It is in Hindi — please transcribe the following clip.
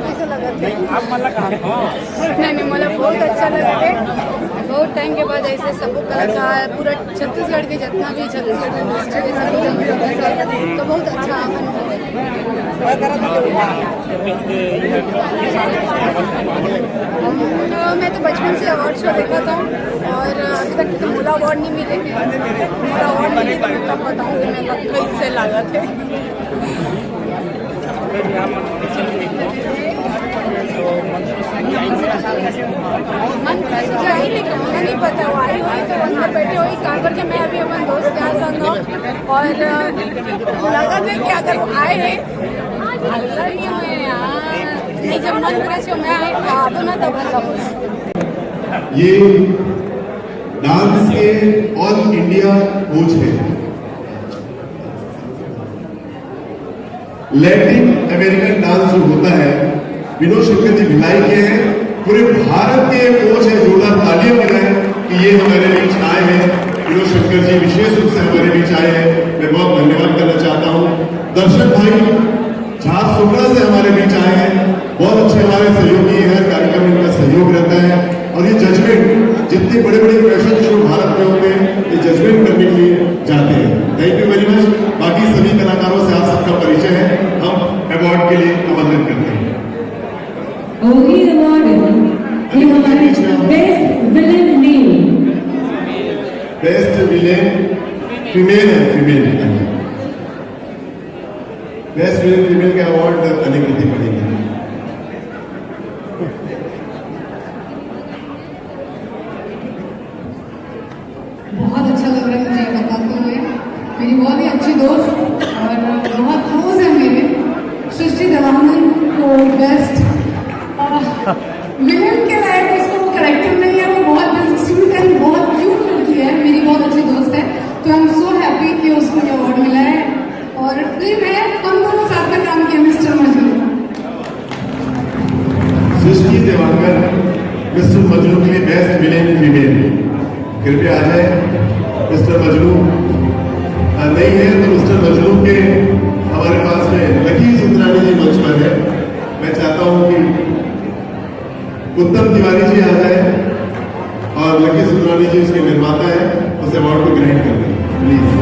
कैसे लगा थे? नहीं मला बहुत अच्छा लगा थे। बहुत टाइम के बाद ऐसे सबको कलाकार पूरा छत्तीसगढ़ के जितना भी छत्तीसगढ़ डिस्ट्रिक्ट है तो बहुत अच्छा अनुभव है। मैं तो बचपन से अवार्ड शो देखा था और अभी तक तो मोला अवार्ड नहीं मिले। मोला अवार्ड मिले तो मैं तब बताऊँ कि मैं कैसे लगा थे। मन जाए नहीं पता वो आई हुई तो अंदर बैठे हुई काम करके मैं अभी अपन दोस्त के साथ हूँ और लगा था कि अगर वो आए हैं अल्लाह नहीं हुए यार नहीं जब मन करे से मैं आए तो ना तब अल्लाह ये डांस के ऑल इंडिया कोच है। लैटिन अमेरिकन डांस जो होता है विनोद शंकर जी भिलाई के हैं, पूरे भारत के कोच है। जोरदार तालियां बजाएं कि ये हमारे बीच आए हैं। विनोद शंकर जी विशेष रूप से हमारे बीच आए हैं, मैं बहुत धन्यवाद करना चाहता हूं। दर्शक भाई झारसुगड़ा से हमारे बीच आए हैं, बहुत अच्छे हमारे सहयोगी हैं, कार्यक्रम में इनका सहयोग रहता है। और ये जजमेंट जितने बड़े बड़े फैशन शो भारत में होते हैं ये जजमेंट करने के लिए जाते हैं। Thank you very much. बाकी सभी कलाकारों से आप सबका परिचय है, हम अवार्ड के लिए आमंत्रित करते हैं। बेस्ट विलेन फीमेल है, फीमेल बेस्ट विलेन फीमेल का अवार्ड अधिकृति पड़ेगी। बहुत अच्छा लग रहा है मुझे बताते हुए। मेरी बहुत ही अच्छी दोस्त और बहुत क्लोज है मेरे सृष्टि देवानंद को बेस्ट विलेन के लायक उसको वो करेक्टर नहीं है, वो बहुत स्वीट एंड बहुत क्यूट लड़की है, मेरी बहुत अच्छी दोस्त है। तो आई एम सो हैप्पी कि उसको ये अवार्ड मिला है और फिर मैं हम दोनों साथ में काम किया मिस्टर मजनू। सृष्टि देवांगन मिस्टर मजनू के लिए बेस्ट विलेन फीमेल कृपया आ जाए। मिस्टर मजनू नहीं है तो मिस्टर मजनू के हमारे पास में लकी सुंदरानी जी मंच पर है। मैं चाहता हूं कि उत्तम तिवारी जी आ जाए और लकी सुंदरानी जी उसके निर्माता है, उस अवार्ड को ग्रहण कर दें प्लीज।